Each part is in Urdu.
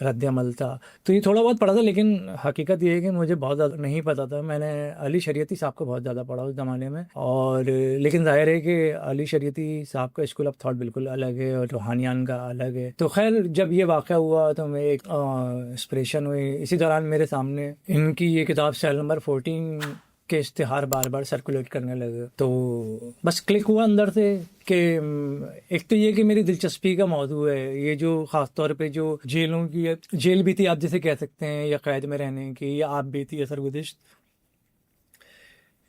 رد عمل تھا. تو یہ تھوڑا بہت پڑھا تھا, لیکن حقیقت یہ ہے کہ مجھے بہت زیادہ نہیں پتا تھا. میں نے علی شریعتی صاحب کو بہت زیادہ پڑھا اس زمانے میں, اور لیکن ظاہر ہے کہ علی شریعتی صاحب کا اسکول آف تھاٹ بالکل الگ ہے اور روحانیان کا الگ ہے. تو خیر جب یہ واقعہ ہوا تو میں ایک انسپریشن ہوئی. اسی دوران میرے سامنے ان کی یہ کتاب سیل نمبر 14 کے اشتہار بار بار سرکولیٹ کرنے لگے. تو بس کلک ہوا اندر سے کہ ایک تو یہ کہ میری دلچسپی کا موضوع ہے یہ, جو خاص طور پہ جو جیلوں کی جیل بھی تھی آپ جسے کہہ سکتے ہیں, یا قید میں رہنے کی, یا آپ بھی تھی اثر گزشت,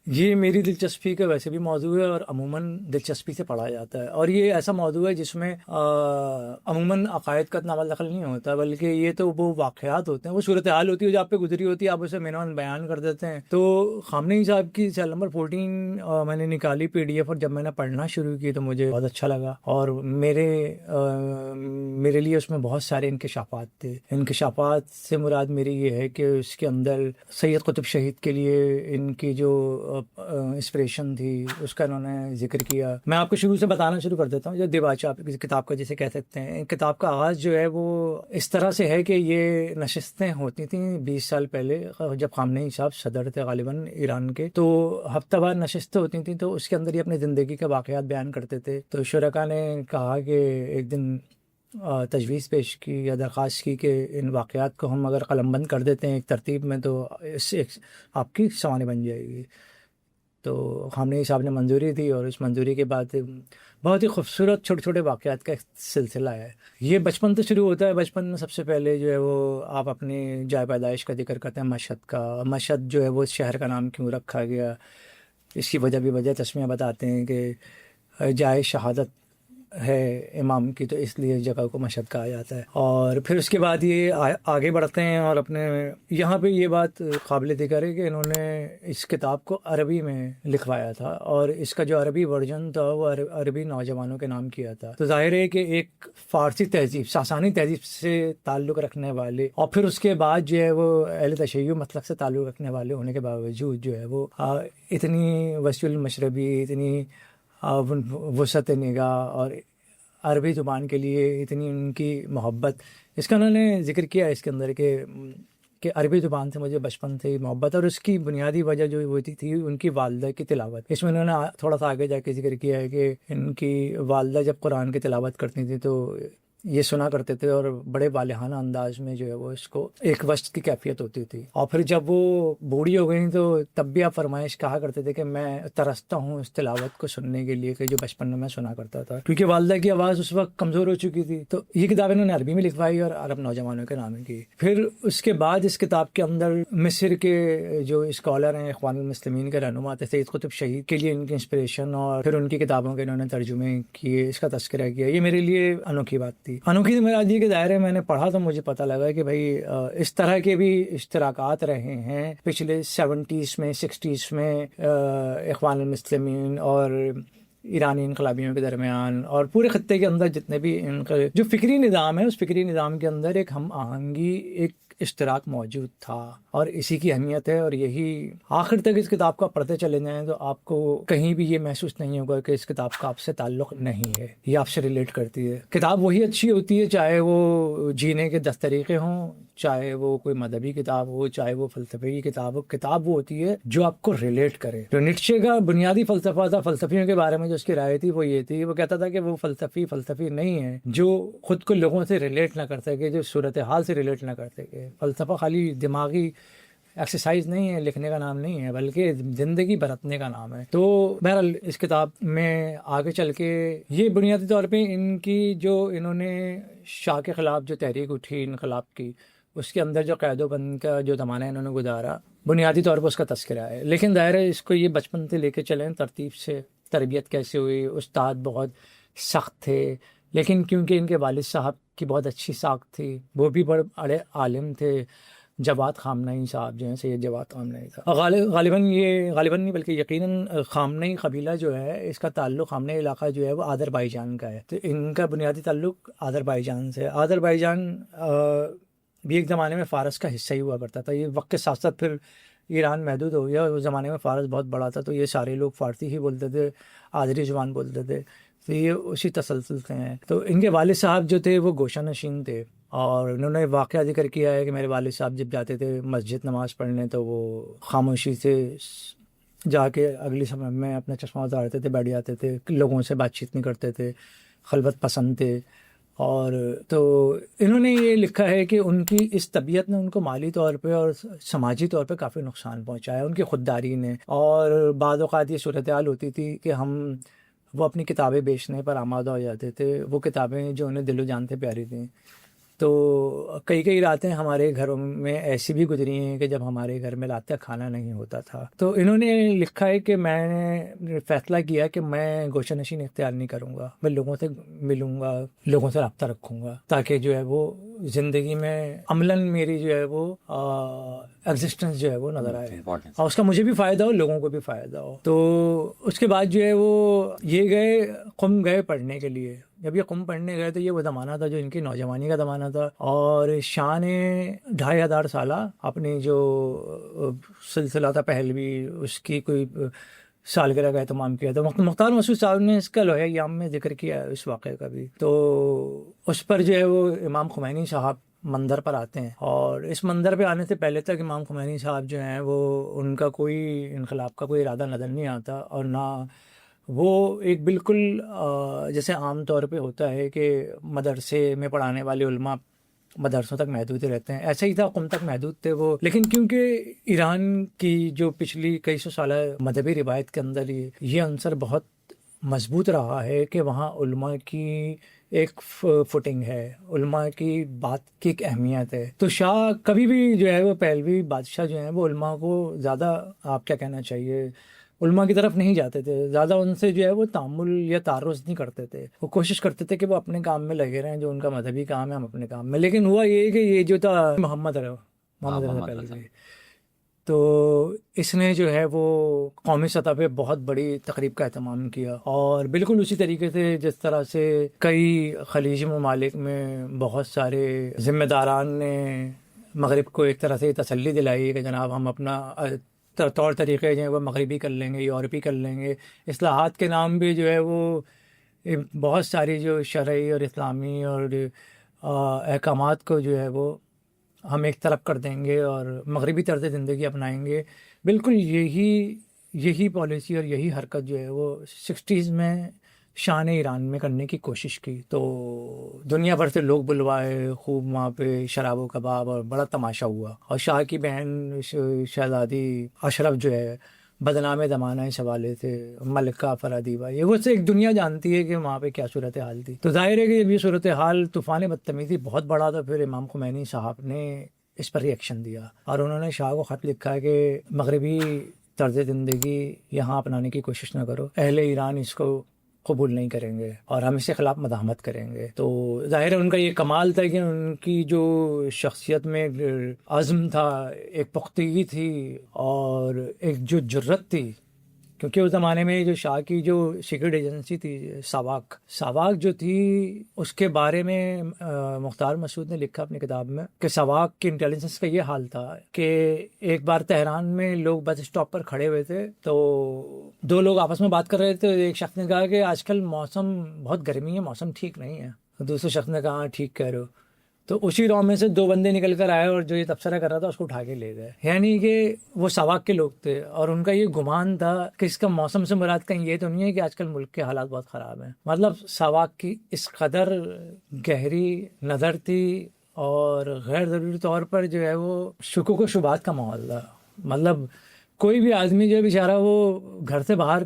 یہ میری دلچسپی کا ویسے بھی موضوع ہے اور عموماً دلچسپی سے پڑھا جاتا ہے. اور یہ ایسا موضوع ہے جس میں عموماً عقائد کا اتنا دخل نہیں ہوتا, بلکہ یہ تو وہ واقعات ہوتے ہیں, وہ صورتحال ہوتی ہے جو آپ پہ گزری ہوتی ہے, آپ اسے مینوان بیان کر دیتے ہیں. تو خامنئی صاحب کی سیل نمبر 14 میں نے نکالی PDF, اور جب میں نے پڑھنا شروع کی تو مجھے بہت اچھا لگا, اور میرے لیے اس میں بہت سارے انکشافات تھے. انکشافات سے مراد میری یہ ہے کہ اس کے اندر سید قطب شہید کے لیے ان کی جو انسپریشن تھی اس کا انہوں نے ذکر کیا. میں آپ کو شروع سے بتانا شروع کر دیتا ہوں. جو دیباچہ کتاب کا جسے کہہ سکتے ہیں, کتاب کا آغاز جو ہے وہ اس طرح سے ہے کہ یہ نشستیں ہوتی تھیں 20 سال پہلے جب خامنئی صاحب صدر تھے غالباً ایران کے, تو ہفتہ وار نشستیں ہوتی تھیں, تو اس کے اندر یہ اپنی زندگی کے واقعات بیان کرتے تھے. تو شرکا نے کہا کہ ایک دن تجویز پیش کی یا درخواست کی کہ ان واقعات کو ہم اگر قلم بند کر دیتے ہیں ایک ترتیب میں تو اس سے آپ کی سوانح بن جائے گی. تو خامنئی صاحب نے منظوری دی, اور اس منظوری کے بعد بہت ہی خوبصورت چھوٹے چھوٹے واقعات کا ایک سلسلہ ہے. یہ بچپن سے شروع ہوتا ہے. بچپن میں سب سے پہلے جو ہے وہ آپ اپنی جائے پیدائش کا ذکر کرتے ہیں, مشہد کا. مشہد جو ہے وہ شہر کا نام کیوں رکھا گیا, اس کی وجہ بھی وجہ تسمیہ بتاتے ہیں کہ جائے شہادت ہے امام کی, تو اس لیے اس جگہ کو مشہد کہا جاتا ہے. اور پھر اس کے بعد یہ آگے بڑھتے ہیں, اور اپنے یہاں پہ یہ بات قابل ذکر ہے کہ انہوں نے اس کتاب کو عربی میں لکھوایا تھا, اور اس کا جو عربی ورژن تھا وہ عربی نوجوانوں کے نام کیا تھا. تو ظاہر ہے کہ ایک فارسی تہذیب, ساسانی تہذیب سے تعلق رکھنے والے, اور پھر اس کے بعد جو ہے وہ اہل تشیع مسلک سے تعلق رکھنے والے ہونے کے باوجود جو ہے وہ اتنی وسیع المشربی, اتنی وسعت نگاہ اور عربی زبان کے لیے اتنی ان کی محبت, اس کا انہوں نے ذکر کیا اس کے اندر کہ عربی زبان سے مجھے بچپن سے ہی محبت, اور اس کی بنیادی وجہ جو ہوتی تھی ان کی والدہ کی تلاوت. اس میں انہوں نے تھوڑا سا آگے جا کے ذکر کیا ہے کہ ان کی والدہ جب قرآن کی تلاوت کرتی تھی تو یہ سنا کرتے تھے, اور بڑے والہانہ انداز میں جو ہے وہ اس کو ایک وقت کی کیفیت ہوتی تھی. اور پھر جب وہ بوڑھی ہو گئی تو تب بھی آپ فرمائش کہا کرتے تھے کہ میں ترستا ہوں اس تلاوت کو سننے کے لیے کہ جو بچپن میں سنا کرتا تھا, کیونکہ والدہ کی آواز اس وقت کمزور ہو چکی تھی. تو یہ کتاب انہوں نے عربی میں لکھوائی اور عرب نوجوانوں کے نام کی. پھر اس کے بعد اس کتاب کے اندر مصر کے جو اسکالر ہیں, اخوان المسلمین کے رہنما تھے, سید قطب شہید کے لیے ان کی انسپریشن اور پھر ان کی کتابوں کے انہوں نے ترجمے کیے, اس کا تذکرہ کیا. یہ میرے لیے انوکھی بات تھی. انوکھی تو میرا یہ کہ دائرے میں نے پڑھا تو مجھے پتہ لگا کہ بھائی اس طرح کے بھی اشتراکات رہے ہیں پچھلے 70s میں 60s میں اخوان المسلمین اور ایرانی انقلابیوں کے درمیان, اور پورے خطے کے اندر جتنے بھی جو فکری نظام ہے اس فکری نظام کے اندر ایک ہم آہنگی, ایک اشتراک موجود تھا, اور اسی کی اہمیت ہے. اور یہی آخر تک اس کتاب کو پڑھتے چلے جائیں تو آپ کو کہیں بھی یہ محسوس نہیں ہوگا کہ اس کتاب کا آپ سے تعلق نہیں ہے, یہ آپ سے ریلیٹ کرتی ہے. کتاب وہی اچھی ہوتی ہے چاہے وہ جینے کے 10 طریقے ہوں, چاہے وہ کوئی مذہبی کتاب ہو, چاہے وہ فلسفے کی کتاب ہو. کتاب وہ ہوتی ہے جو آپ کو ریلیٹ کرے. جو نیٹشے کا بنیادی فلسفہ تھا, فلسفیوں کے بارے میں جو اس کی رائے تھی وہ یہ تھی, وہ کہتا تھا کہ وہ فلسفی نہیں ہے جو خود کو لوگوں سے ریلیٹ نہ کر سکے, جو صورتحال سے ریلیٹ نہ کر سکے. فلسفہ خالی دماغی ایکسرسائز نہیں ہے, لکھنے کا نام نہیں ہے, بلکہ زندگی برتنے کا نام ہے. تو بہرحال اس کتاب میں آگے چل کے یہ بنیادی طور پہ ان کی جو انہوں نے شاہ کے خلاف جو تحریک اٹھی انقلاب کی, اس کے اندر جو قید و بند کا جو زمانہ انہوں نے گزارا, بنیادی طور پر اس کا تذکرہ ہے. لیکن ظاہر ہے اس کو یہ بچپن سے لے کے چلیں ترتیب سے, تربیت کیسے ہوئی. استاد بہت سخت تھے, لیکن کیونکہ ان کے والد صاحب کی بہت اچھی ساکھ تھی, وہ بھی بڑے عالم تھے. جواد خامنئی صاحب جو ہیں, سید جواد خامنئی صاحب, غالباً نہیں بلکہ یقیناً خامنئی قبیلہ جو ہے اس کا تعلق, خامنئی علاقہ جو ہے وہ آذربائیجان کا ہے. تو ان کا بنیادی تعلق آذربائیجان سے. آذربائیجان بھی ایک زمانے میں فارس کا حصہ ہی ہوا کرتا تھا. یہ وقت کے ساتھ ساتھ پھر ایران محدود ہو گیا, اس زمانے میں فارس بہت بڑا تھا, تو یہ سارے لوگ فارسی ہی بولتے تھے, آذری زبان بولتے تھے. تو یہ اسی تسلسل سے ہیں. تو ان کے والد صاحب جو تھے وہ گوشہ نشین تھے, اور انہوں نے واقعہ ذکر کیا ہے کہ میرے والد صاحب جب جاتے تھے مسجد نماز پڑھنے تو وہ خاموشی سے جا کے اگلی سمے میں اپنا چشمہ اتارتے تھے، بیٹھ جاتے تھے، لوگوں سے بات چیت نہیں کرتے تھے، خلوت پسند تھے. اور تو انہوں نے یہ لکھا ہے کہ ان کی اس طبیعت نے ان کو مالی طور پہ اور سماجی طور پہ کافی نقصان پہنچایا، ان کی خودداری نے. اور بعض اوقات یہ صورتحال ہوتی تھی کہ وہ اپنی کتابیں بیچنے پر آمادہ ہو جاتے تھے، وہ کتابیں جو انہیں دل و جان سے پیاری تھیں. تو کئی راتیں ہمارے گھروں میں ایسی بھی گزری ہیں کہ جب ہمارے گھر میں رات کا کھانا نہیں ہوتا تھا. تو انہوں نے لکھا ہے کہ میں نے فیصلہ کیا کہ میں گوشہ نشین اختیار نہیں کروں گا، میں لوگوں سے ملوں گا، لوگوں سے رابطہ رکھوں گا، تاکہ جو ہے وہ زندگی میں عملاً میری جو ہے وہ ایگزسٹنس جو ہے وہ نظر آئے اور اس کا مجھے بھی فائدہ ہو، لوگوں کو بھی فائدہ ہو. تو اس کے بعد جو ہے وہ یہ قم گئے پڑھنے کے لیے. جب یہ قم پڑھنے گئے تو یہ وہ زمانہ تھا جو ان کی نوجوانی کا زمانہ تھا، اور شاہ نے 2500 سالہ اپنی جو سلسلہ تھا پہلوی، اس کی کوئی سالگرہ کا اہتمام کیا تھا. مختار مسعود صاحب نے اس کا لوح ایام میں ذکر کیا ہے اس واقعے کا بھی. تو اس پر جو ہے وہ امام خمینی صاحب منظر پر آتے ہیں، اور اس منظر پہ آنے سے پہلے تک امام خمینی صاحب جو ہیں وہ ان کا کوئی انقلاب کا کوئی ارادہ نظر نہیں آتا، اور نہ وہ ایک بالکل جیسے عام طور پہ ہوتا ہے کہ مدرسے میں پڑھانے والے علماء مدرسوں تک محدود رہتے ہیں، ایسا ہی تھا، قم تک محدود تھے وہ. لیکن کیونکہ ایران کی جو پچھلی کئی سو سالہ مذہبی روایت کے اندر یہ عنصر بہت مضبوط رہا ہے کہ وہاں علماء کی ایک فوٹنگ ہے، علماء کی بات کی ایک اہمیت ہے. تو شاہ کبھی بھی جو ہے وہ پہلوی بادشاہ جو ہیں وہ علماء کو زیادہ، آپ کیا کہنا چاہیے، علماء کی طرف نہیں جاتے تھے، زیادہ ان سے جو ہے وہ تعامل یا تعرض نہیں کرتے تھے. وہ کوشش کرتے تھے کہ وہ اپنے کام میں لگے رہیں، جو ان کا مذہبی کام ہے ہم اپنے کام میں. لیکن ہوا یہ کہ یہ جو تھا محمد رضا پہلوی، تو اس نے جو ہے وہ قومی سطح پہ بہت بڑی تقریب کا اہتمام کیا، اور بالکل اسی طریقے سے جس طرح سے کئی خلیجی ممالک میں بہت سارے ذمہ داران نے مغرب کو ایک طرح سے تسلی دلائی کہ جناب ہم اپنا طور طریقے جو ہیں وہ مغربی کر لیں گے، یورپی کر لیں گے. اصلاحات کے نام بھی جو ہے وہ بہت ساری جو شرعی اور اسلامی اور احکامات کو جو ہے وہ ہم ایک طرف کر دیں گے اور مغربی طرز زندگی اپنائیں گے. بالکل یہی پالیسی اور یہی حرکت جو ہے وہ 60s میں شاہ نے ایران میں کرنے کی کوشش کی. تو دنیا بھر سے لوگ بلوائے، خوب وہاں پہ شراب و کباب اور بڑا تماشا ہوا. اور شاہ کی بہن شہزادی اشرف جو ہے بدنام زمانہ اس حوالے سے، ملکہ فرادیبہ، یہ وہ سے ایک دنیا جانتی ہے کہ وہاں پہ کیا صورتحال تھی. تو ظاہر ہے کہ جب یہ صورتحال طوفان بدتمیزی بہت بڑا تھا، پھر امام خمینی صاحب نے اس پر ریئیکشن دیا، اور انہوں نے شاہ کو خط لکھا کہ مغربی طرز زندگی یہاں اپنانے کی کوشش نہ کرو، اہل ایران اس کو قبول نہیں کریں گے اور ہم اس کے خلاف مزاحمت کریں گے. تو ظاہر ہے ان کا یہ کمال تھا کہ ان کی جو شخصیت میں عزم تھا، ایک پختگی تھی اور ایک جو جرت تھی، کیونکہ اس زمانے میں جو شاہ کی جو سیکرٹ ایجنسی تھی ساواک جو تھی، اس کے بارے میں مختار مسعود نے لکھا اپنی کتاب میں کہ ساواک کی انٹیلیجنس کا یہ حال تھا کہ ایک بار تہران میں لوگ بس اسٹاپ پر کھڑے ہوئے تھے، تو دو لوگ آپس میں بات کر رہے تھے. ایک شخص نے کہا کہ آج کل موسم بہت گرمی ہے، موسم ٹھیک نہیں ہے. دوسرے شخص نے کہا ہاں ٹھیک کہہ رہے ہو. تو اسی رو میں سے دو بندے نکل کر آئے اور جو یہ تبصرہ کر رہا تھا اس کو اٹھا کے لے گئے. یعنی کہ وہ ساواک کے لوگ تھے اور ان کا یہ گمان تھا کہ اس کا موسم سے مراد کہیں یہ تو نہیں ہے کہ آج کل ملک کے حالات بہت خراب ہیں. مطلب ساواک کی اس قدر گہری نظر تھی اور غیر ضروری طور پر جو ہے وہ شکوک و شبہات کا ماحول تھا. مطلب کوئی بھی آدمی جو ہے بیچارہ وہ گھر سے باہر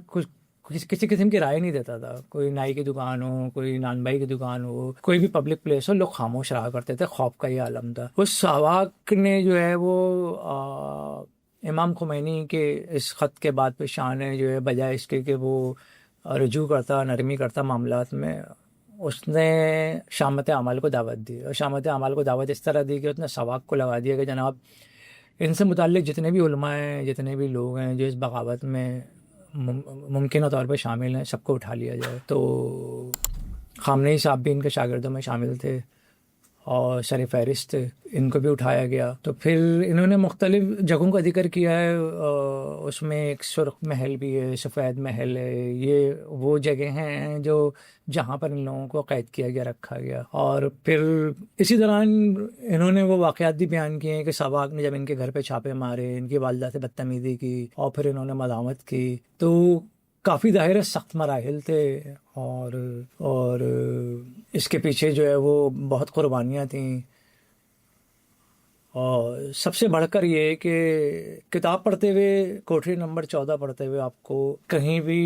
کسی قسم کی رائے نہیں دیتا تھا. کوئی نائی کی دکان ہو، کوئی نان بھائی کی دکان ہو، کوئی بھی پبلک پلیس ہو، لوگ خاموش رہا کرتے تھے. خوف کا یہ عالم تھا. اس ساواک نے جو ہے وہ امام خمینی کے اس خط کے بعد پہ شاہ نے جو ہے بجائے اس کے کہ وہ رجوع کرتا، نرمی کرتا معاملات میں، اس نے شامت اعمال کو دعوت دی. اور شامت اعمال کو دعوت اس طرح دی کہ اس نے ساواک کو لگا دیا کہ جناب ان سے متعلق جتنے بھی علماء ہیں، جتنے بھی لوگ ہیں جو اس بغاوت میں ممکنہ طور پہ شامل ہیں، سب کو اٹھا لیا جائے. تو خامنئی صاحب بھی ان کے شاگردوں میں شامل تھے اور سر فہرست ان کو بھی اٹھایا گیا. تو پھر انہوں نے مختلف جگہوں کا ذکر کیا ہے. اس میں ایک سرخ محل بھی ہے, سفید محل ہے. یہ وہ جگہ ہیں جو جہاں پر ان لوگوں کو قید کیا گیا, رکھا گیا. اور پھر اسی دوران انہوں نے وہ واقعات بھی بیان کیے ہیں کہ ساواک نے جب ان کے گھر پہ چھاپے مارے, ان کی والدہ سے بدتمیزی کی اور پھر انہوں نے ملامت کی, تو کافی ظاہر سخت مراحل تھے. اور اس کے پیچھے جو ہے وہ بہت قربانیاں تھیں. اور سب سے بڑھ کر یہ کہ کتاب پڑھتے ہوئے, کوٹری نمبر 14 پڑھتے ہوئے, آپ کو کہیں بھی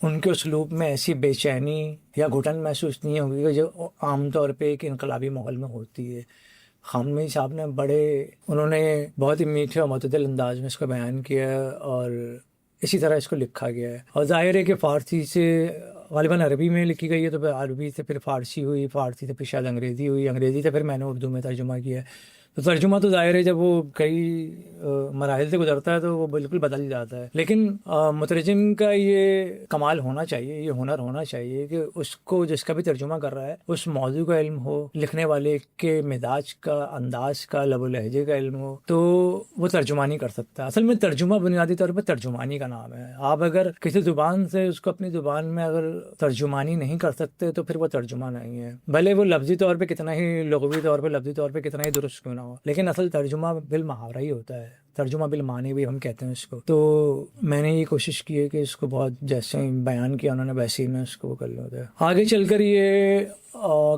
ان کے اسلوب میں ایسی بے چینی یا گھٹن محسوس نہیں ہوگی جو عام طور پہ ایک انقلابی ماحول میں ہوتی ہے. خامنئی صاحب نے انہوں نے بہت ہی میٹھے اور معتدل انداز میں اس کو بیان کیا ہے, اور اسی طرح اس کو لکھا گیا ہے. اور ظاہر ہے کہ فارسی سے غالباً عربی میں لکھی گئی ہے, تو پھر عربی سے پھر فارسی ہوئی, فارسی سے پھر شاید انگریزی ہوئی, انگریزی سے پھر میں نے اردو میں ترجمہ کیا ہے. تو ترجمہ تو ظاہر ہے جب وہ کئی مراحل سے گزرتا ہے تو وہ بالکل بدل جاتا ہے. لیکن مترجم کا یہ کمال ہونا چاہیے, یہ ہنر ہونا چاہیے کہ اس کو, جس کا بھی ترجمہ کر رہا ہے, اس موضوع کا علم ہو, لکھنے والے کے مزاج کا, انداز کا, لب و لہجے کا علم ہو, تو وہ ترجمانی کر سکتا ہے. اصل میں ترجمہ بنیادی طور پر ترجمانی کا نام ہے. آپ اگر کسی زبان سے اس کو اپنی زبان میں اگر ترجمانی نہیں کر سکتے تو پھر وہ ترجمہ نہیں ہے, بھلے وہ لفظی طور پہ کتنا ہی, لغوی طور پہ, لفظی طور پہ کتنا ہی درست کیوں نہ ہو. لیکن اصل ترجمہ بالمحاورہ ہی ہوتا ہے, ترجمہ بالمعنی بھی ہم کہتے ہیں اس کو. تو میں نے یہ کوشش کی ہے کہ اس کو بہت جیسے بیان کیا انہوں نے ویسے ہی میں اس کو کر لیا. آگے چل کر یہ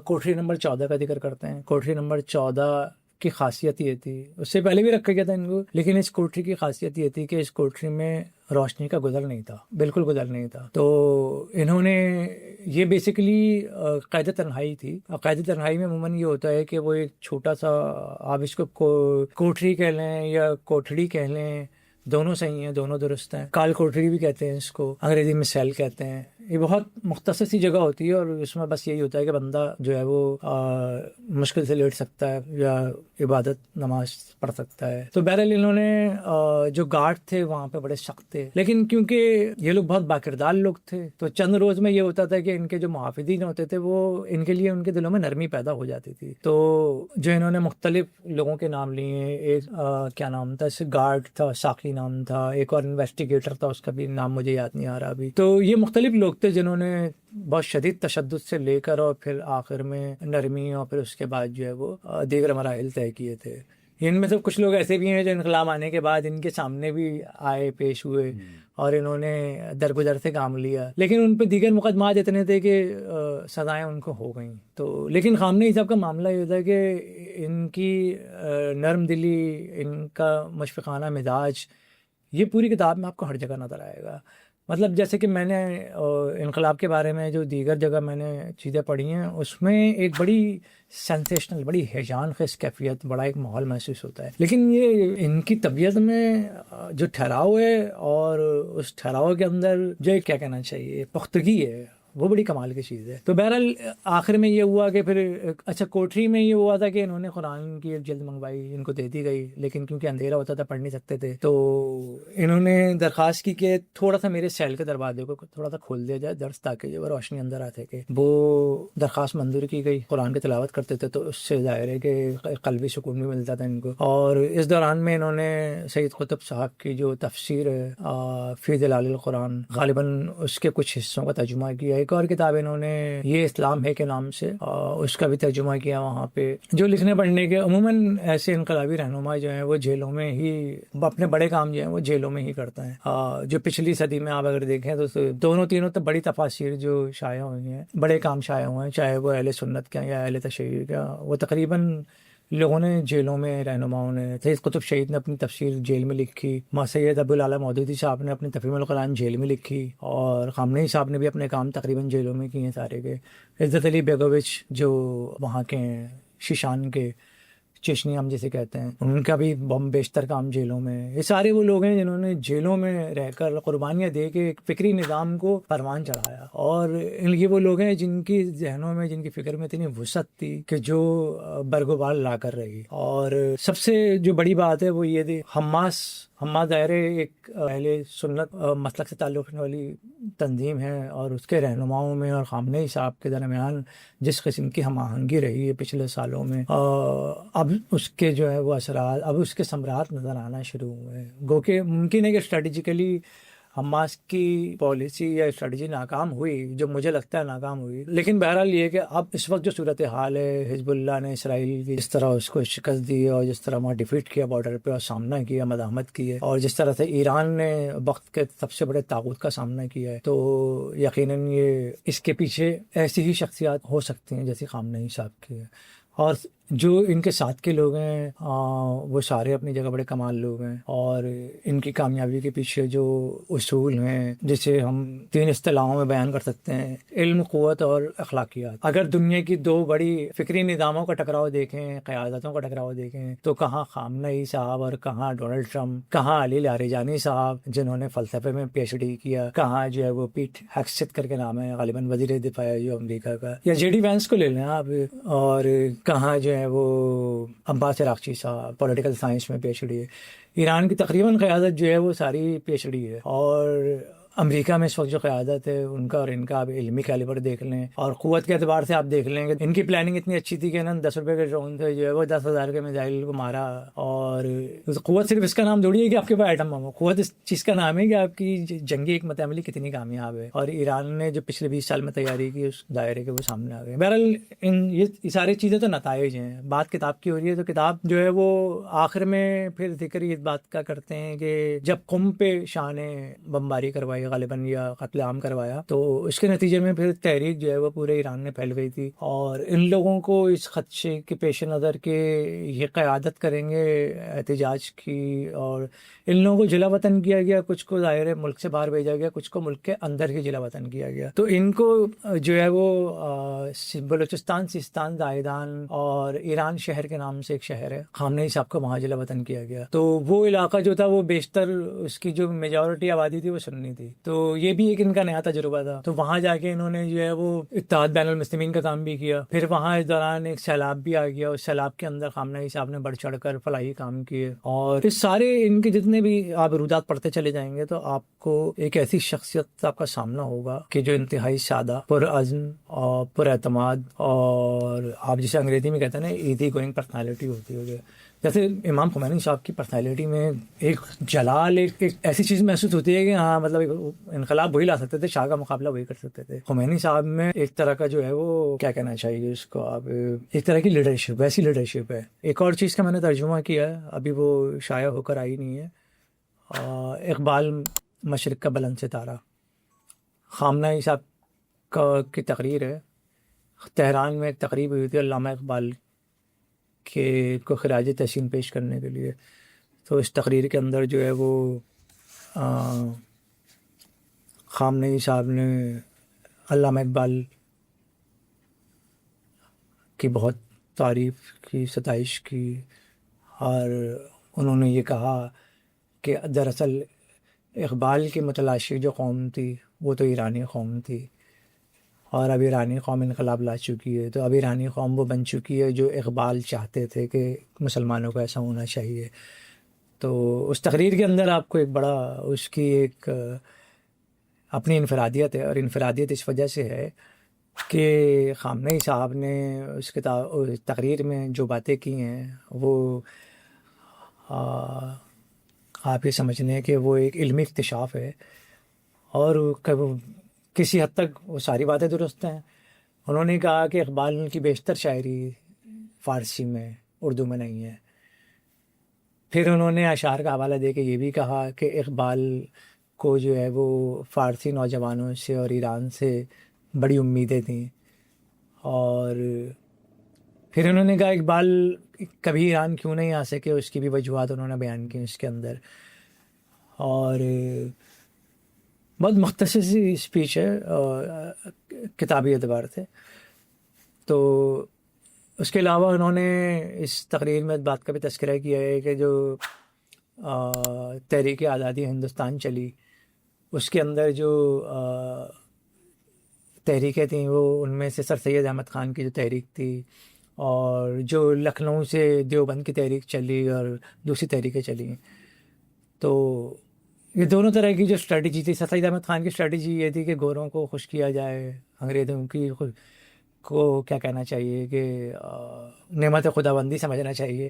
کوٹری نمبر 14 کا ذکر کرتے ہیں. کوٹری نمبر 14 کی خاصیت یہ تھی, اس سے پہلے بھی رکھا گیا تھا ان کو, لیکن اس کوٹری کی خاصیت یہ تھی کہ اس کوٹری میں روشنی کا گزر نہیں تھا, بالکل گزر نہیں تھا. تو انہوں نے یہ بیسیکلی قید تنہائی تھی. قید تنہائی میں عموماً یہ ہوتا ہے کہ وہ ایک چھوٹا سا, آپ اس کو کوٹری کہہ لیں یا کوٹھڑی کہہ لیں, دونوں صحیح ہیں, دونوں درست ہیں. کال کوٹری بھی کہتے ہیں اس کو, انگریزی میں سیل کہتے ہیں. یہ بہت مختصر سی جگہ ہوتی ہے اور اس میں بس یہی ہوتا ہے کہ بندہ جو ہے وہ مشکل سے لیٹ سکتا ہے یا عبادت نماز پڑھ سکتا ہے. تو بہرحال انہوں نے جو گارڈ تھے وہاں پہ بڑے سخت تھے, لیکن کیونکہ یہ لوگ بہت باکردار لوگ تھے تو چند روز میں یہ ہوتا تھا کہ ان کے جو محافظین ہوتے تھے وہ ان کے لیے, ان کے دلوں میں نرمی پیدا ہو جاتی تھی. تو جو انہوں نے مختلف لوگوں کے نام لیے, ایک کیا نام تھا, گارڈ تھا, ساقی نام تھا, ایک اور انویسٹیگیٹر تھا, اس کا بھی نام مجھے یاد نہیں آ رہا ابھی. تو یہ مختلف لوگ تھے جنہوں نے بہت شدید تشدد سے لے کر اور پھر آخر میں نرمی اور پھر اس کے بعد جو ہے وہ دیگر مراحل طے کیے تھے. ان میں سے کچھ لوگ ایسے بھی ہیں جو انقلاب آنے کے بعد ان کے سامنے بھی آئے, پیش ہوئے اور انہوں نے درگزر سے کام لیا, لیکن ان پہ دیگر مقدمات اتنے تھے کہ سزائیں ان کو ہو گئیں. تو لیکن خامنئی صاحب کا معاملہ یہ تھا کہ ان کی نرم دلی, ان کا مشفقانہ مزاج, یہ پوری کتاب میں آپ کو ہر جگہ نظر آئے گا. مطلب جیسے کہ میں نے انقلاب کے بارے میں جو دیگر جگہ میں نے چیزیں پڑھی ہیں, اس میں ایک بڑی سینسیشنل, بڑی ہیجان خیز کیفیت, بڑا ایک ماحول محسوس ہوتا ہے. لیکن یہ ان کی طبیعت میں جو ٹھہراؤ ہے اور اس ٹھہراؤ کے اندر جو کیا کہنا چاہیے پختگی ہے, وہ بڑی کمال کی چیز ہے. تو بہرحال آخر میں یہ ہوا کہ پھر اچھا کوٹری میں یہ ہوا تھا کہ انہوں نے قرآن کی ایک جلد منگوائی, ان کو دے دی گئی, لیکن کیونکہ اندھیرا ہوتا تھا پڑھ نہیں سکتے تھے, تو انہوں نے درخواست کی کہ تھوڑا سا میرے سیل کے دروازے کو تھوڑا سا کھول دیا جائے درس, تاکہ جو روشنی اندر آ سکے. وہ درخواست منظور کی گئی. قرآن کی تلاوت کرتے تھے تو اس سے ظاہر ہے کہ قلبی سکون بھی ملتا تھا ان کو. اور اس دوران میں انہوں نے سید قطب صاحب کی جو تفسیر فی ظلال القرآن, غالباً اس کے کچھ حصوں کا ترجمہ کیا. ایک اور کتاب انہوں نے یہ اسلام ہے کے نام سے, اس کا بھی ترجمہ کیا. وہاں پہ جو لکھنے پڑھنے کے عموماً ایسے انقلابی رہنما جو ہیں وہ جیلوں میں ہی اپنے بڑے کام جو ہیں وہ جیلوں میں ہی کرتے ہیں. جو پچھلی صدی میں آپ اگر دیکھیں تو دونوں تینوں تو بڑی تفاسیر جو شائع ہوئی ہیں, بڑے کام شائع ہوئے ہیں, چاہے وہ اہل سنت کا یا اہل تشیع کا, وہ تقریباً لوگوں نے جیلوں میں, رہنماؤں نے. سید قطب شہید نے اپنی تفسیر جیل میں لکھی, سید ابوالعلا مودودی صاحب نے اپنی تفہیم القرآن جیل میں لکھی, اور خامنئی صاحب نے بھی اپنے کام تقریباً جیلوں میں کیے ہیں سارے کے. عزت علی بیگوچ جو وہاں کے ہیں, شیشان کے, چشنی ہم جسے کہتے ہیں, ان کا بھی بیشتر کام جیلوں میں. یہ سارے وہ لوگ ہیں جنہوں نے جیلوں میں رہ کر قربانیاں دے کے ایک فکری نظام کو پروان چڑھایا. اور یہ وہ لوگ ہیں جن کی ذہنوں میں, جن کی فکر میں اتنی وسعت تھی کہ جو برگوبال لا کر رہی. اور سب سے جو بڑی بات ہے وہ یہ تھی, حماد ظاہر ایک اہل سنت مسلک سے تعلق رکھنے والی تنظیم ہے، اور اس کے رہنماؤں میں اور خامنہئی صاحب کے درمیان جس قسم کی ہم آہنگی رہی ہے پچھلے سالوں میں، اب اس کے جو ہے وہ اثرات، اب اس کے ثمرات نظر آنا شروع ہوئے ہیں۔ گو کہ ممکن ہے کہ اسٹریٹجیکلی حماس کی پالیسی یا اسٹریٹجی ناکام ہوئی، جو مجھے لگتا ہے ناکام ہوئی، لیکن بہرحال یہ کہ اب اس وقت جو صورتحال ہے، حزب اللہ نے اسرائیل کی جس طرح اس کو شکست دی اور جس طرح وہاں ڈیفیٹ کیا بارڈر پہ اور سامنا کیا، مداحمت کی ہے، اور جس طرح سے ایران نے وقت کے سب سے بڑے طاغوت کا سامنا کیا ہے، تو یقیناً یہ اس کے پیچھے ایسی ہی شخصیات ہو سکتی ہیں جیسی خامنہئی صاحب کی ہے، اور جو ان کے ساتھ کے لوگ ہیں وہ سارے اپنی جگہ بڑے کمال لوگ ہیں، اور ان کی کامیابی کے پیچھے جو اصول ہیں جسے ہم 3 اصطلاحوں میں بیان کر سکتے ہیں: علم، قوت اور اخلاقیات۔ اگر دنیا کی 2 بڑی فکری نظاموں کا ٹکراؤ دیکھیں، قیادتوں کا ٹکراؤ دیکھیں، تو کہاں خامنہئی صاحب اور کہاں ڈونلڈ ٹرمپ، کہاں علی لاریجانی صاحب جنہوں نے فلسفے میں پی ایچ ڈی کیا، کہاں جو ہے وہ پیٹ ہیکسٹ کر کے نام ہے غالباً وزیر دفاع ہے جو امریکہ کا، یا جے ڈی وینس کو لے لیں آپ، اور کہاں جو ہے وہ عباس عراقچی صاحب پولیٹیکل سائنس میں پی ایچ ڈی ہے۔ ایران کی تقریباً قیادت جو ہے وہ ساری پی ایچ ڈی ہے، اور امریکہ میں اس وقت جو قیادت ہے ان کا اور ان کا آپ علمی کیلیبر دیکھ لیں، اور قوت کے اعتبار سے آپ دیکھ لیں کہ ان کی پلاننگ اتنی اچھی تھی کہ انہوں نے 10 روپے کے ڈرون سے جو ہے وہ 10,000 کے میزائل کو مارا، اور قوت صرف اس کا نام تھوڑی ہے کہ آپ کے پاس ایٹم بم ہو، قوت اس چیز کا نام ہے کہ آپ کی جنگی حکمت عملی کتنی کامیاب ہے، اور ایران نے جو پچھلے 20 سال میں تیاری کی اس دائرے کے وہ سامنے آ گئے۔ بہرحال یہ ساری چیزیں تو نتائج ہیں، بات کتاب کی ہو رہی ہے، تو کتاب جو ہے وہ آخر میں پھر ذکر اس بات کا کرتے ہیں کہ جب قم پہ شاہ نے بمباری کروائی غالباً یا قتل عام کروایا، تو اس کے نتیجے میں پھر تحریک جو ہے وہ پورے ایران میں پھیل گئی تھی، اور ان لوگوں کو اس خدشے کے پیش نظر کے یہ قیادت کریں گے احتجاج کی، اور ان لوگوں کو جلا وطن کیا گیا، کچھ کو ظاہر ملک سے باہر بھیجا گیا، کچھ کو ملک کے اندر ہی جلا وطن کیا گیا، تو ان کو جو ہے وہ بلوچستان، سیستان، زاہدان اور ایران شہر کے نام سے ایک شہر ہے، خامنہئی صاحب کو وہاں جلا وطن کیا گیا، تو وہ علاقہ جو تھا وہ بیشتر اس کی جو میجورٹی آبادی تھی وہ سنی تھی، تو یہ بھی ایک ان کا نیا تجربہ تھا، تو وہاں جا کے انہوں نے جو ہے وہ اتحاد بین المسلمین کا کام بھی کیا، پھر وہاں اس دوران ایک سیلاب بھی آ گیا، اس سیلاب کے اندر خامنہئی صاحب نے بڑھ چڑھ کر فلاحی کام کیے، اور اس سارے ان کے جتنے بھی آپ رودات پڑھتے چلے جائیں گے تو آپ کو ایک ایسی شخصیت آپ کا سامنا ہوگا کہ جو انتہائی سادہ، پر عزم اور پر اعتماد، اور آپ جسے انگریزی میں کہتے ہیں نا ایزی گوئنگ پرسنالٹی ہوتی ہے، جیسے امام خمینی صاحب کی پرسنالٹی میں ایک جلال، ایک ایسی چیز محسوس ہوتی ہے کہ ہاں مطلب انقلاب وہی لا سکتے تھے، شاہ کا مقابلہ وہی کر سکتے تھے۔ خمینی صاحب میں ایک طرح کا جو ہے وہ کیا کہنا چاہیے اس کو آپ، ایک طرح کی لیڈرشپ، ویسی لیڈرشپ ہے۔ ایک اور چیز کا میں نے ترجمہ کیا ہے، ابھی وہ شائع ہو کر آئی نہیں ہے، اقبال مشرق کا بلند ستارہ، خامنہئی صاحب کی تقریر ہے، تہران میں ایک تقریب ہوئی تھی علامہ اقبال کے کو خراج تحسین پیش کرنے کے لیے، تو اس تقریر کے اندر جو ہے وہ خامنہئی صاحب نے علامہ اقبال کی بہت تعریف کی، ستائش کی، اور انہوں نے یہ کہا کہ دراصل اقبال کی متلاشی جو قوم تھی وہ تو ایرانی قوم تھی، اور اب ایرانی قوم انقلاب لا چکی ہے، تو اب ایرانی قوم وہ بن چکی ہے جو اقبال چاہتے تھے کہ مسلمانوں کو ایسا ہونا چاہیے۔ تو اس تقریر کے اندر آپ کو ایک بڑا اس کی ایک اپنی انفرادیت ہے، اور انفرادیت اس وجہ سے ہے کہ خامنہئی صاحب نے اس تقریر میں جو باتیں کی ہیں وہ آپ یہ سمجھنے کہ وہ ایک علمی اکتشاف ہے، اور کسی حد تک وہ ساری باتیں درست ہیں۔ انہوں نے کہا کہ اقبال کی بیشتر شاعری فارسی میں، اردو میں نہیں ہے۔ پھر انہوں نے اشعار کا حوالہ دے کے یہ بھی کہا کہ اقبال کو جو ہے وہ فارسی نوجوانوں سے اور ایران سے بڑی امیدیں تھیں، اور پھر انہوں نے کہا اقبال کبھی ایران کیوں نہیں آ سکے، اس کی بھی وجوہات انہوں نے بیان کی اس کے اندر، اور بہت مختصر سی اسپیچ ہے کتابی اعتبار سے۔ تو اس کے علاوہ انہوں نے اس تقریر میں اس بات کا بھی تذکرہ کیا ہے کہ جو تحریک آزادی ہندوستان چلی، اس کے اندر جو تحریکیں تھیں وہ ان میں سے سر سید احمد خان کی جو تحریک تھی، اور جو لکھنؤ سے دیوبند کی تحریک چلی، اور دوسری تحریکیں چلی، تو یہ دونوں طرح کی جو اسٹریٹجی تھی، سر سید احمد خان کی اسٹریٹجی یہ تھی کہ گوروں کو خوش کیا جائے، انگریزوں کی کو کیا کہنا چاہیے کہ نعمت خداوندی سمجھنا چاہیے،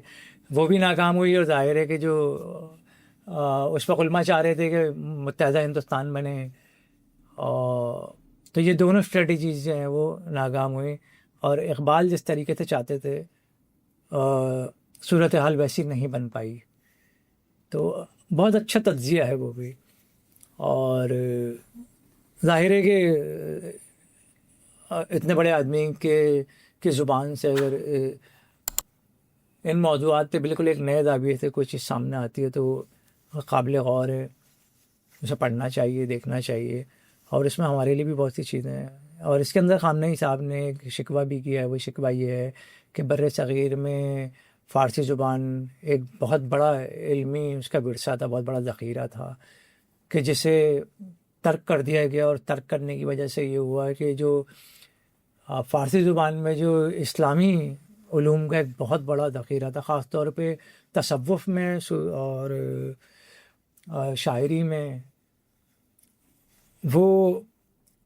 وہ بھی ناکام ہوئی، اور ظاہر ہے کہ جو اس وقت علماء چاہ رہے تھے کہ متحدہ ہندوستان بنے، تو یہ دونوں اسٹریٹجیز جو ہیں وہ ناکام ہوئی، اور اقبال جس طریقے سے چاہتے تھے صورتحال ویسی نہیں بن پائی. تو بہت اچھا تجزیہ ہے وہ بھی، اور ظاہر ہے کہ اتنے بڑے آدمی کی زبان سے اگر ان موضوعات پہ بالکل ایک نئے زاویے سے کوئی چیز سامنے آتی ہے تو وہ قابل غور ہے، اسے پڑھنا چاہیے، دیکھنا چاہیے. اور اس میں ہمارے لیے بھی بہت سی چیزیں ہیں. اور اس کے اندر خامنہئی صاحب نے ایک شکوہ بھی کیا ہے، وہ شکوہ یہ ہے کہ بر صغیر میں فارسی زبان ایک بہت بڑا علمی اس کا ورثہ تھا، بہت بڑا ذخیرہ تھا، کہ جسے ترک کر دیا گیا. اور ترک کرنے کی وجہ سے یہ ہوا کہ جو فارسی زبان میں جو اسلامی علوم کا ایک بہت بڑا ذخیرہ تھا، خاص طور پہ تصوف میں اور شاعری میں، وہ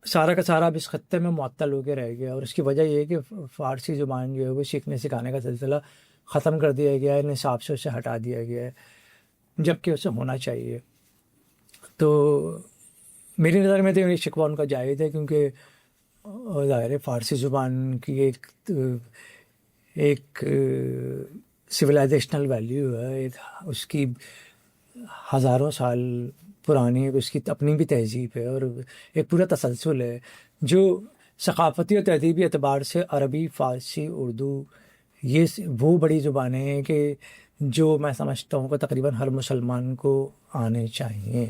سارا کا سارا اب اس خطے میں معطل ہو کے رہ گیا. اور اس کی وجہ یہ ہے کہ فارسی زبان جو ہے وہ سیکھنے سکھانے کا سلسلہ ختم کر دیا گیا ہے، نصاب سے اسے ہٹا دیا گیا ہے، جبکہ اسے ہونا چاہیے. تو میری نظر میں تو یہ شکوہ ان کا جائز ہے، کیونکہ ظاہر ہے فارسی زبان کی ایک سویلائزیشنل ویلیو ہے، اس کی ہزاروں سال پرانی اس کی اپنی بھی تہذیب ہے، اور ایک پورا تسلسل ہے جو ثقافتی اور تہذیبی اعتبار سے عربی، فارسی، اردو یہ وہ بڑی زبانیں ہیں کہ جو میں سمجھتا ہوں کہ تقریباً ہر مسلمان کو آنے چاہیے.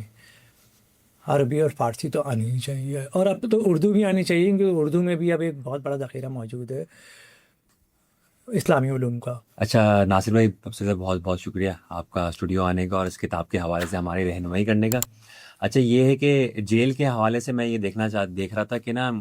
عربی اور فارسی تو آنی ہی چاہیے، اور اب تو اردو بھی آنی چاہیے، کیونکہ اردو میں بھی اب ایک بہت بڑا ذخیرہ موجود ہے اسلامی علوم کا. اچھا ناصر بھائی، سب سے بہت بہت شکریہ آپ کا اسٹوڈیو آنے کا اور اس کتاب کے حوالے سے ہماری رہنمائی کرنے کا. اچھا یہ ہے کہ جیل کے حوالے سے میں یہ دیکھ رہا تھا کہ نا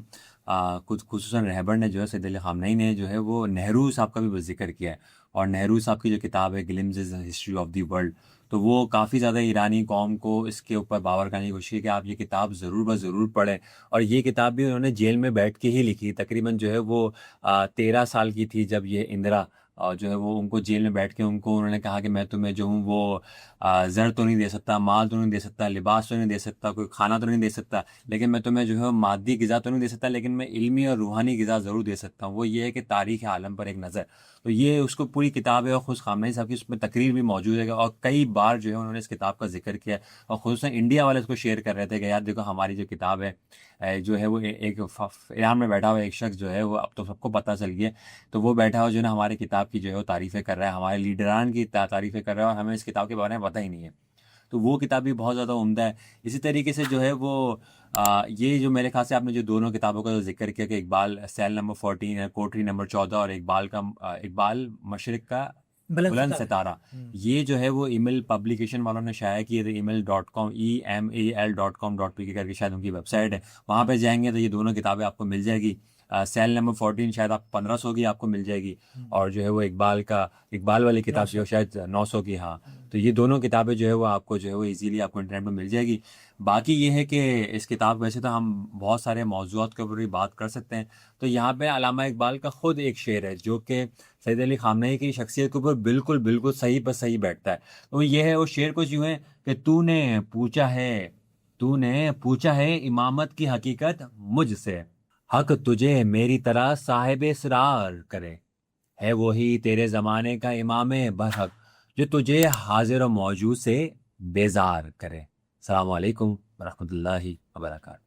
کچھ خصوصاً رہبر نے جو ہے، سید علی خامنہئی نے جو ہے وہ نہرو صاحب کا بھی ذکر کیا ہے. اور نہرو صاحب کی جو کتاب ہے گلمزز ہسٹری آف دی ورلڈ، تو وہ کافی زیادہ ایرانی قوم کو اس کے اوپر باور کرنے کی کوشش کی کہ آپ یہ کتاب ضرور پڑھیں. اور یہ کتاب بھی انہوں نے جیل میں بیٹھ کے ہی لکھی. تقریباً جو ہے وہ 13 سال کی تھی جب یہ اندرا جو ہے وہ ان کو جیل میں بیٹھ کے انہوں نے کہا کہ میں تمہیں جو ہوں وہ زر تو نہیں دے سکتا، مال تو نہیں دے سکتا، لباس تو نہیں دے سکتا، کوئی کھانا تو نہیں دے سکتا، لیکن میں تمہیں جو ہے مادی غذا تو نہیں دے سکتا، لیکن میں علمی اور روحانی غذا ضرور دے سکتا ہوں. وہ یہ ہے کہ تاریخ عالم پر ایک نظر. تو یہ اس کو پوری کتاب ہے، اور خود خامنہئی صاحب کی اس میں تقریر بھی موجود ہے، اور کئی بار جو ہے انہوں نے اس کتاب کا ذکر کیا، اور خصوصاً انڈیا والے اس کو شیئر کر رہے تھے کہ یار دیکھو ہماری جو کتاب ہے جو ہے وہ ایک ایران میں بیٹھا ہوا ایک شخص جو ہے وہ اب تو سب کو پتہ چل گیا، تو وہ بیٹھا ہوا جو ہے نا ہماری کتاب کی جو ہے وہ تعریفیں کر رہا ہے، ہمارے لیڈران کی تعریفیں کر رہا ہے، اور ہمیں اس کتاب کے بارے میں پتہ ہی نہیں ہے. تو وہ کتاب بھی بہت زیادہ عمدہ ہے. اسی طریقے سے جو ہے وہ یہ جو میرے خیال سے آپ نے جو دونوں کتابوں کا ذکر کیا کہ اقبال سیل نمبر 14 ہے، کوٹری نمبر 14، اور اقبال مشرق کا بلند ستارہ، یہ جو ہے وہ ایمیل پبلیکیشن والوں نے شائع کی ہے. email.com email.com.pk کر کے شاید ان کی ویب سائٹ ہے، وہاں پہ جائیں گے تو یہ دونوں کتابیں آپ کو مل جائے گی. سیل نمبر 14 شاید آپ 1500 کی آپ کو مل جائے گی، اور جو ہے وہ اقبال والی کتاب جو شاید 900 کی. ہاں، تو یہ دونوں کتابیں جو ہے وہ آپ کو جو ہے وہ ایزیلی آپ کو انٹرنیٹ پہ مل جائے گی. باقی یہ ہے کہ اس کتاب ویسے تو ہم بہت سارے موضوعات کے اوپر بھی بات کر سکتے ہیں. تو یہاں پہ علامہ اقبال کا خود ایک شعر ہے جو کہ سید علی خامنہئی کی شخصیت کے اوپر بالکل صحیح پر صحیح بیٹھتا ہے. تو یہ ہے، وہ شعر کچھ یوں ہے کہ تو نے پوچھا ہے امامت کی حقیقت مجھ سے، حق تجھے میری طرح صاحب اسرار کرے، ہے وہی تیرے زمانے کا امام برحق جو تجھے حاضر و موجود سے بیزار کرے. السلام علیکم ورحمۃ اللہ وبرکاتہ.